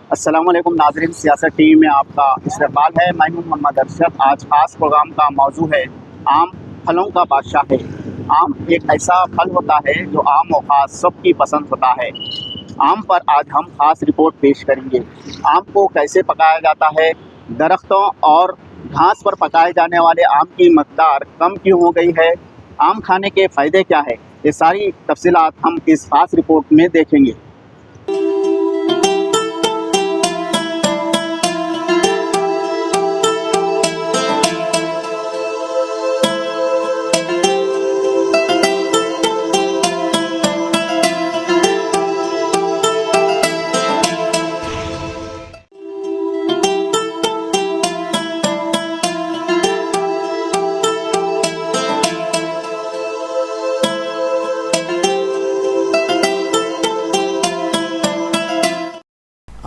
अस्सलामुअलैकुम नाज़रीन, सियासत टीवी में आपका इस्तकबाल है। मैं हूं मोहम्मद अरशद। आज खास प्रोग्राम का मौजू है आम फलों का बादशाह है। आम एक ऐसा फल होता है जो आम और ख़ास सबकी पसंद होता है। आम पर आज हम खास रिपोर्ट पेश करेंगे। आम को कैसे पकाया जाता है, दरख्तों और घास पर पकाए जाने वाले आम की मकदार कम क्यों हो गई है, आम खाने के फ़ायदे क्या है, ये सारी तफसीलात हम इस खास रिपोर्ट में देखेंगे।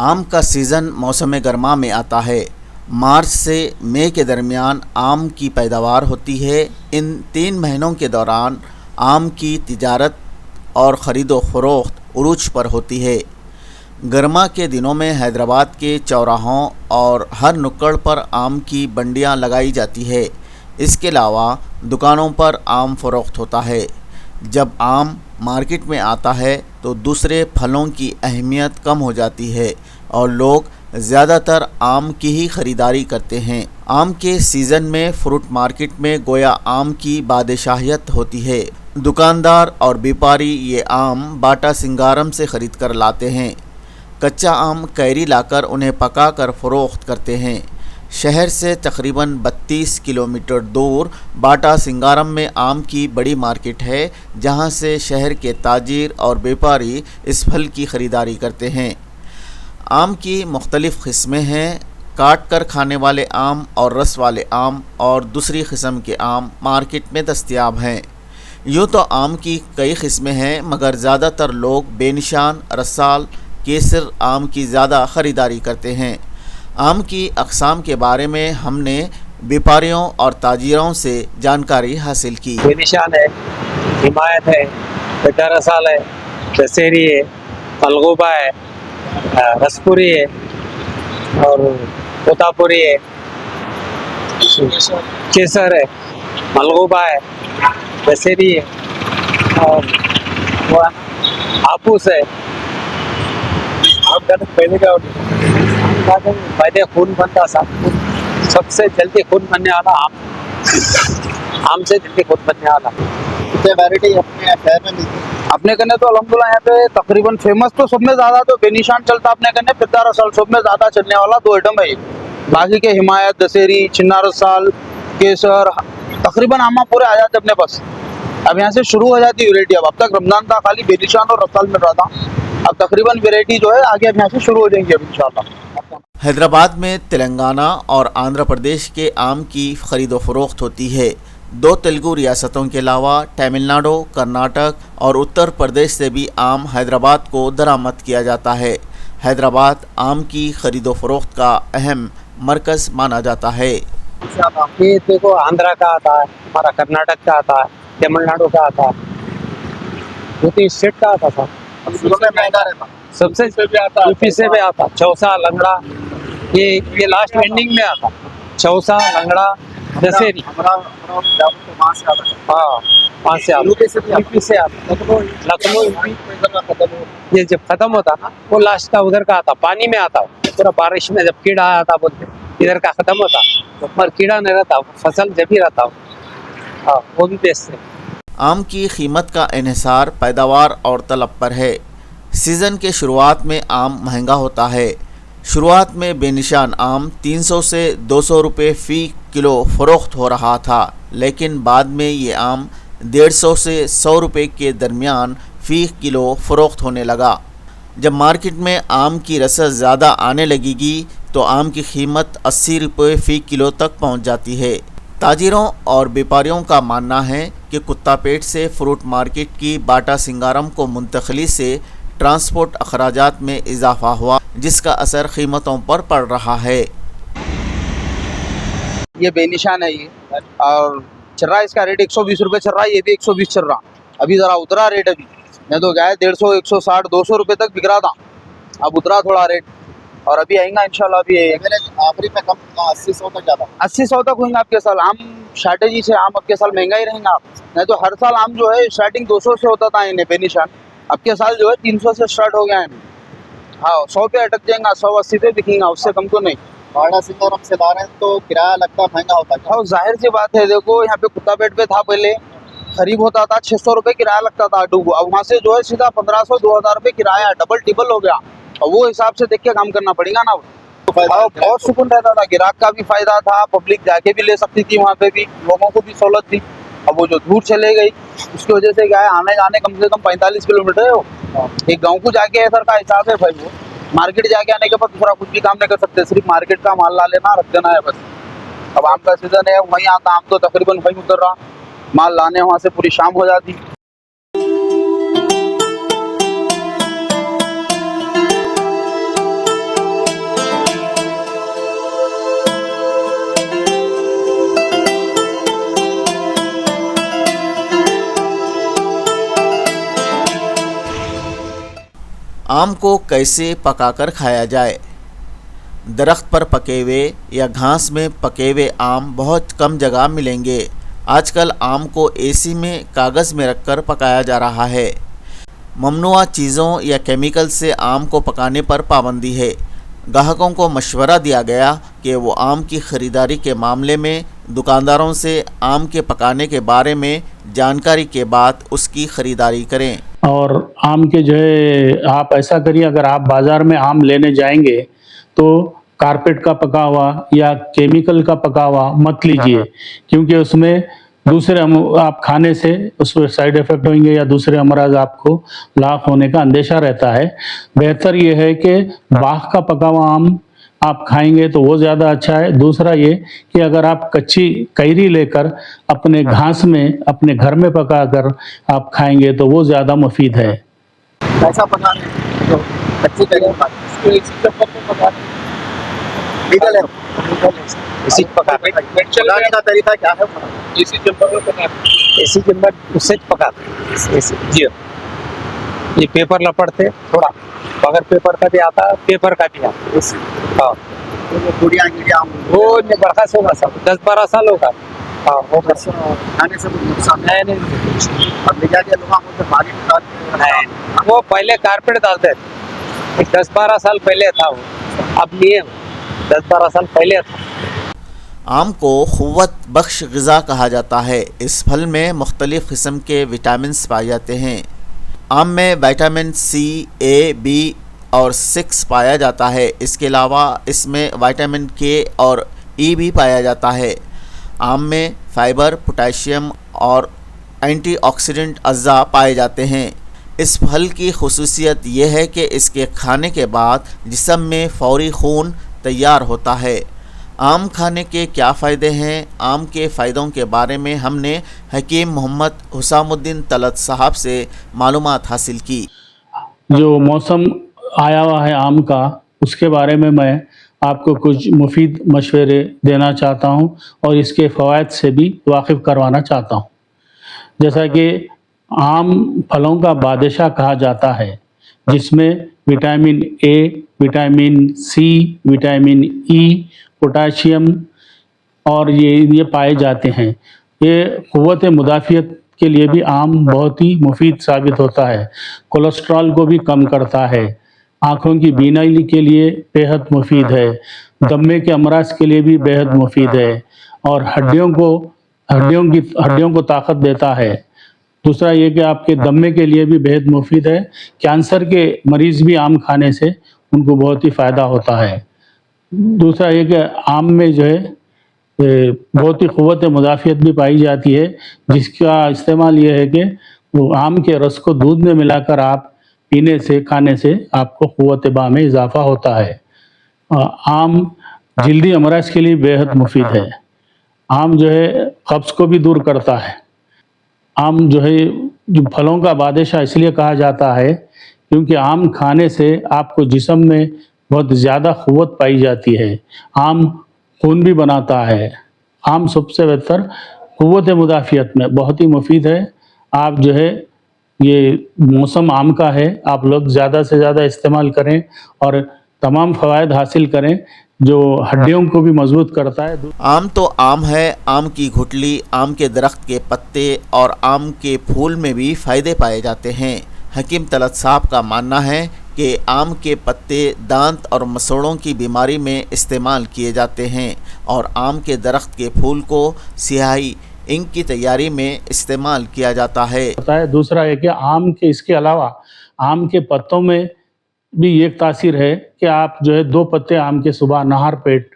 आम का सीज़न मौसम गर्मा में आता है। मार्च से मई के दरमियान आम की पैदावार होती है। इन 3 महीनों के दौरान आम की तिजारत और ख़रीदो फ़रोख्त उरूज पर होती है। गर्मा के दिनों में हैदराबाद के चौराहों और हर नुक्कड़ पर आम की बंडियां लगाई जाती है। इसके अलावा दुकानों पर आम फ़रोख्त होता है। जब आम मार्केट में आता है तो दूसरे फलों की अहमियत कम हो जाती है और लोग ज़्यादातर आम की ही ख़रीदारी करते हैं। आम के सीज़न में फ्रूट मार्केट में गोया आम की बादशाहियत होती है। दुकानदार और व्यापारी ये आम बाटा सिंगारम से ख़रीद कर लाते हैं। कच्चा आम कैरी लाकर उन्हें पकाकर फ़रोख्त करते हैं। शहर से तकरीबन 32 किलोमीटर दूर बाटा सिंगारम में आम की बड़ी मार्केट है, जहां से शहर के ताजिर और व्यापारी इस फल की ख़रीदारी करते हैं। आम की मुख्तलिफ़ किस्में हैं। काट कर खाने वाले आम और रस वाले आम और दूसरी किस्म के आम मार्केट में दस्तयाब हैं। यूँ तो आम की कई किस्में हैं, मगर ज़्यादातर लोग बेनिशान, रसाल, केसर आम की ज़्यादा ख़रीदारी करते हैं। आम की अक़साम के बारे में हमने व्यापारियों और ताजिरों से जानकारी हासिल की। बेनिशान है, हिमायत है, बेटा रसाल है, दशहरी है, फलगोबा है, रसपुरी है और तोतापुरी है, केसर है, मलगोबा है, दशहरी है और हापूस है। आप पहले क्या फायदे खून बनता सबसे जल्दी खून बनने वाला आम से जल्दी खून बनने वाला वैरायटी अपने शहर में मिलती है। अपने कने तो अलहमदुलिल्लाह यहाँ पे तकरीबन फेमस तो सब में ज़्यादा तो बेनिशान चलता अपने कने, पिद्दा रसाल सब में ज़्यादा चलने वाला 2 आइटम है ये। बाकी के हिमायत, दशहरी, छिन्ना रसाल, केसर तकरीबन आमा पूरे आ जाते अपने पास। अब यहाँ से शुरू हो जाती वैरायटी। अब तक रमज़ान था खाली बेनिशान और रसाल मिल रहा था, अब तकरीबन वैरायटी जो है आगे अब यहाँ से शुरू हो जाएंगी अब इंशाल्लाह। हैदराबाद में तेलंगाना और आंध्र प्रदेश के आम की ख़रीदो फ़रोख्त होती है। 2 तेलुगु रियासतों के अलावा तमिलनाडु, कर्नाटक और उत्तर प्रदेश से भी आम हैदराबाद को दरामद किया जाता है। हैदराबाद आम की ख़रीदो फ़रोख्त का अहम मरकज़ माना जाता है। ये देखो आंध्रा का आता है, हमारा कर्नाटक का आता है, तमिलनाडु का आता है, 2-3 स्टेट का आता था। महंगा रहता सबसे यूपी से भी आता, चौसा, लंगड़ा, ये लास्ट एंडिंग में आता, चौसा, लंगड़ा, दशहरी। हमारा तो वहाँ से आता है। हाँ, वहाँ से आता, यूपी से आता, लखनऊ यूपी। ये जब खत्म होता ना वो लास्ट का उधर का आता, पानी में आता, पूरा बारिश में जब कीड़ा आता बोलते इधर का खत्म होता, पर कीड़ा नहीं रहता, फसल जब ही रहता हाँ, वो भी बेचते। आम की कीमत का इन्हिसार पैदावार और तलब पर है। सीज़न के शुरुआत में आम महंगा होता है। शुरुआत में बेनिशान आम 300 से 200 रुपये फ़ी किलो फ़रोख्त हो रहा था, लेकिन बाद में ये आम 150 से 100 रुपये के दरमियान फ़ी किलो फ़रोख्त होने लगा। जब मार्केट में आम की रसद ज़्यादा आने लगेगी तो आम की कीमत 80 रुपये फ़ी किलो तक पहुंच जाती है। ताजिरों और व्यापारियों का मानना है कि कुत्तापेट से फ्रूट मार्केट की बाटा सिंगारम को मुंतकली से ट्रांसपोर्ट अखराजात में इजाफा हुआ, जिसका असर कीमतों पर पड़ रहा है। ये बेनिशान है ये, और चल रहा है इसका रेट 120 रुपये चल रहा है, ये भी 120 चल रहा। अभी ज़रा उतरा रेट, अभी नहीं तो गया 150, 160, 200 रुपये तक बिक रहा था, अब उतरा थोड़ा रेट। और अभी आएगा इंशाल्लाह। अभी आखिरी में कम 80-100 तक जाता 80-100 तक होंगे आपके साल। आम स्ट्रैटेजी से आम आपके साल महंगा ही रहेगा। आप नहीं तो हर साल आम जो है स्टार्टिंग 200 से होता था इन्हें बेनिशान, आपके साल जो है 300 से स्टार्ट हो गया है। हाँ 100 पे अटक जाएगा, 180 पे बिकेगा, उससे कम तो नहीं। बाड़ा सिंगरम से ला रहे हैं तो किराया लगता महंगा होता है। और जाहिर सी बात है, देखो यहाँ पे कुत्तापेट पे था पहले, खरीब होता था 600 रुपये किराया लगता था ऑटो को। अब वहाँ से जो है सीधा 1500-2000 रुपये किराया, डबल टिबल हो गया। और वो हिसाब से देख के काम करना पड़ेगा ना। और बहुत सुकून रहता था, ग्राहक का भी फायदा था, पब्लिक जाके भी ले सकती थी, वहाँ पे भी लोगों को भी सहूलत थी। अब वो जो दूर चले गई उसकी वजह से क्या है, आने जाने कम से कम 45 किलोमीटर है वो। एक गाँव को जाके ऐसा का हिसाब है भाई। वो मार्केट जाके आने के बाद दूसरा कुछ भी काम नहीं कर सकते, सिर्फ मार्केट का माल ला लेना, रख देना है बस। अब आम का सीजन है, वहीं आता आम तो तकरीबन वहीं उतर रहा, माल लाने वहाँ से पूरी शाम हो जाती। आम को कैसे पकाकर खाया जाए। दरख्त पर पके हुए या घास में पके हुए आम बहुत कम जगह मिलेंगे। आजकल आम को एसी में कागज़ में रखकर पकाया जा रहा है। ममनुआ चीज़ों या केमिकल से आम को पकाने पर पाबंदी है। ग्राहकों को मशवरा दिया गया कि वो आम की ख़रीदारी के मामले में दुकानदारों से आम के पकाने के बारे में जानकारी के बाद उसकी ख़रीदारी करें। और आम के जो है आप ऐसा करिए, अगर आप बाज़ार में आम लेने जाएंगे तो कारपेट का पका हुआ या केमिकल का पका हुआ मत लीजिए, क्योंकि उसमें दूसरे आप खाने से उसमें साइड इफ़ेक्ट होंगे या दूसरे अमराज आपको लाक होने का अंदेशा रहता है। बेहतर ये है कि बाग का पका हुआ आम आप खाएंगे तो वो ज़्यादा अच्छा है। दूसरा ये कि अगर आप कच्ची कैरी लेकर अपने घास में अपने घर में पकाकर आप खाएंगे तो वो ज़्यादा मुफीद है। कैसा पकाने जो कच्ची करें इसको इसी चक्कर में पकाने लीगल है, इसी पकाते पकाने का तरीका क्या है? इसी चम्मच में पकाते, इसी चम्मच उससे पकाते ऐसे जी। ये पेपर लपड़ते थोड़ा, बगैर पेपर का भी आता, पेपर का भी आता। हाँ वो गुड़िया वो बरखा से होगा सब 10-12 साल होगा। हाँ वो खाने से कुछ नुकसान नहीं नहीं अब ले जाके लोग आम से पानी निकालते नहीं, वो पहले कारपेट डालते थे, 10-12 साल पहले था वो, अब नहीं, 10-12 साल पहले था। आम को क़ुव्वत बख्श ग़िज़ा कहा जाता है। इस फल में मुख्तलिफ़ किस्म के विटामिन्स पाए जाते हैं। आम में विटामिन सी, ए, बी और 6 पाया जाता है। इसके अलावा इसमें विटामिन के और ई भी पाया जाता है। आम में फ़ाइबर, पोटेशियम और एंटीऑक्सीडेंट अज़्ज़ा पाए जाते हैं। इस फल की खुसूसियत यह है कि इसके खाने के बाद जिस्म में फ़ौरी खून तैयार होता है। आम खाने के क्या फ़ायदे हैं? आम के फ़ायदों के बारे में हमने हकीम मोहम्मद हुसामुद्दीन तलत साहब से मालूमात हासिल की। जो मौसम आया हुआ है आम का, उसके बारे में मैं आपको कुछ मुफीद मशवरे देना चाहता हूं और इसके फ़वाइद से भी वाकिफ़ करवाना चाहता हूं। जैसा कि आम फलों का बादशाह कहा जाता है, जिसमें vitamin A, vitamin C, vitamin E, potassium और ये पाए जाते हैं। ये क़ुव्वत मुदाफ़ियत के लिए भी आम बहुत ही मुफीद साबित होता है। कोलेस्ट्रॉल को भी कम करता है। आँखों की बीनाई के लिए बेहद मुफीद है। दमे के अमराज के लिए भी बेहद मुफीद है और हड्डियों को ताकत देता है। दूसरा ये कि आपके दमे के लिए भी बेहद मुफीद है। कैंसर के मरीज़ भी आम खाने से उनको बहुत ही फ़ायदा होता है। दूसरा ये कि आम में जो है बहुत ही क़ुव्वत मुदाफ़ियत भी पाई जाती है, जिसका इस्तेमाल ये है कि वो आम के रस को दूध में मिलाकर आप पीने से, खाने से आपको क़ुव्वत बा में इजाफ़ा होता है। आम जल्दी अमराज के लिए बेहद मुफीद है। आम जो है कब्ज़ को भी दूर करता है। आम जो है जो फलों का बादशाह इसलिए कहा जाता है क्योंकि आम खाने से आपको जिस्म में बहुत ज़्यादा क़ुव्वत पाई जाती है। आम खून भी बनाता है। आम सबसे बेहतर क़ुव्वत मुदाफ़ियत में बहुत ही मुफीद है। आप जो है ये मौसम आम का है, आप लोग ज़्यादा से ज़्यादा इस्तेमाल करें और तमाम फ़वाइद हासिल करें जो हड्डियों को भी मजबूत करता है। आम तो आम है, आम की घुटली, आम के दरख्त के पत्ते और आम के फूल में भी फ़ायदे पाए जाते हैं। हकीम तलत साहब का मानना है कि आम के पत्ते दांत और मसूड़ों की बीमारी में इस्तेमाल किए जाते हैं और आम के दरख्त के फूल को स्याही इंक की तैयारी में इस्तेमाल किया जाता है। दूसरा है कि आम के इसके अलावा आम के पत्तों में भी एक तासीर है कि आप जो है 2 पत्ते आम के सुबह नहर पेट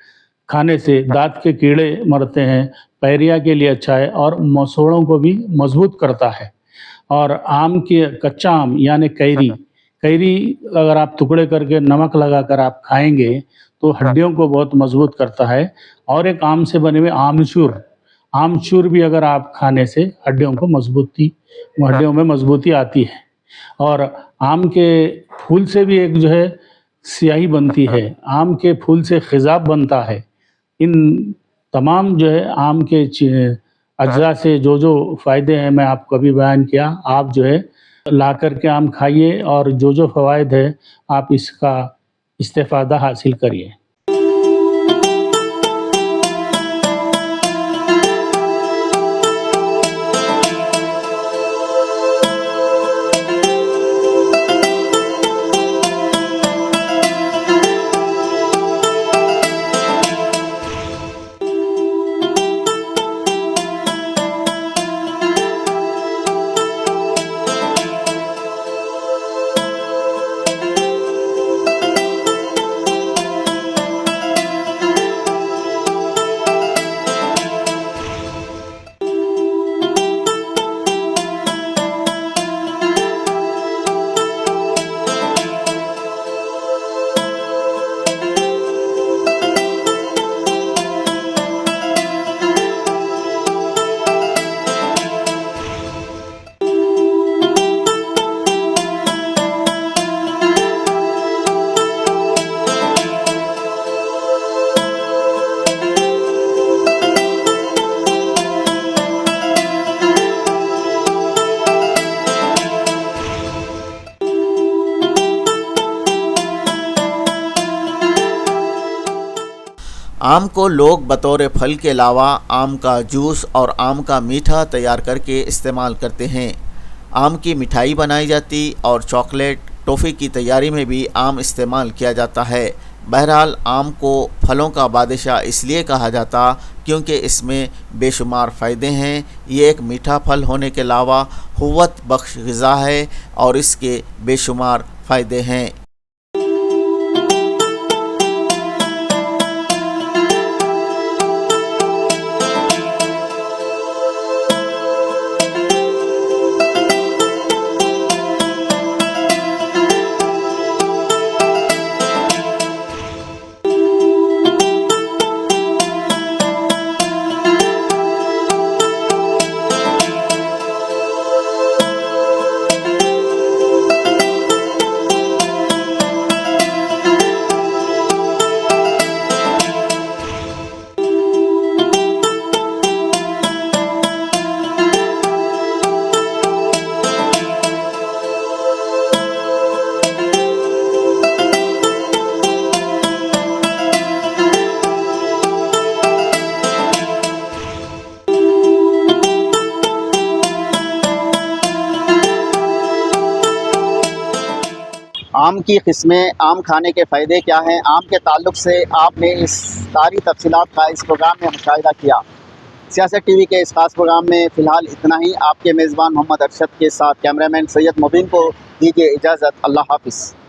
खाने से दांत के कीड़े मरते हैं, पैरिया के लिए अच्छा है और मसूड़ों को भी मजबूत करता है। और आम के कच्चा आम यानी कैरी अगर आप टुकड़े करके नमक लगाकर आप खाएंगे तो हड्डियों को बहुत मजबूत करता है। और एक आम से बने हुए आमचूर भी अगर आप खाने से हड्डियों में मजबूती आती है। और आम के फूल से भी एक जो है स्याही बनती है, आम के फूल से खिजाब बनता है। इन तमाम जो है आम के अज्जा से जो फ़ायदे हैं मैं आपको अभी बयान किया। आप जो है ला कर के आम खाइए और जो फ़वाइद है आप इसका इस्तेफ़ादा हासिल करिए। आम को लोग बतौर फल के अलावा आम का जूस और आम का मीठा तैयार करके इस्तेमाल करते हैं। आम की मिठाई बनाई जाती और चॉकलेट टॉफ़ी की तैयारी में भी आम इस्तेमाल किया जाता है। बहरहाल आम को फलों का बादशाह इसलिए कहा जाता क्योंकि इसमें बेशुमार फ़ायदे हैं। ये एक मीठा फल होने के अलावा क़ुव्वत बख्श ग़िज़ा है और इसके बेशुमार फ़ायदे हैं। आम की किस्में, आम खाने के फ़ायदे क्या हैं, आम के ताल्लुक़ से आपने इस सारी तफसीलात का इस प्रोग्राम में मुशाहिदा किया। सियासत टीवी के इस खास प्रोग्राम में फ़िलहाल इतना ही। आपके मेज़बान मोहम्मद अरशद के साथ कैमरामैन सैयद मुबीन को दीजिए इजाज़त। अल्लाह हाफ़िज़।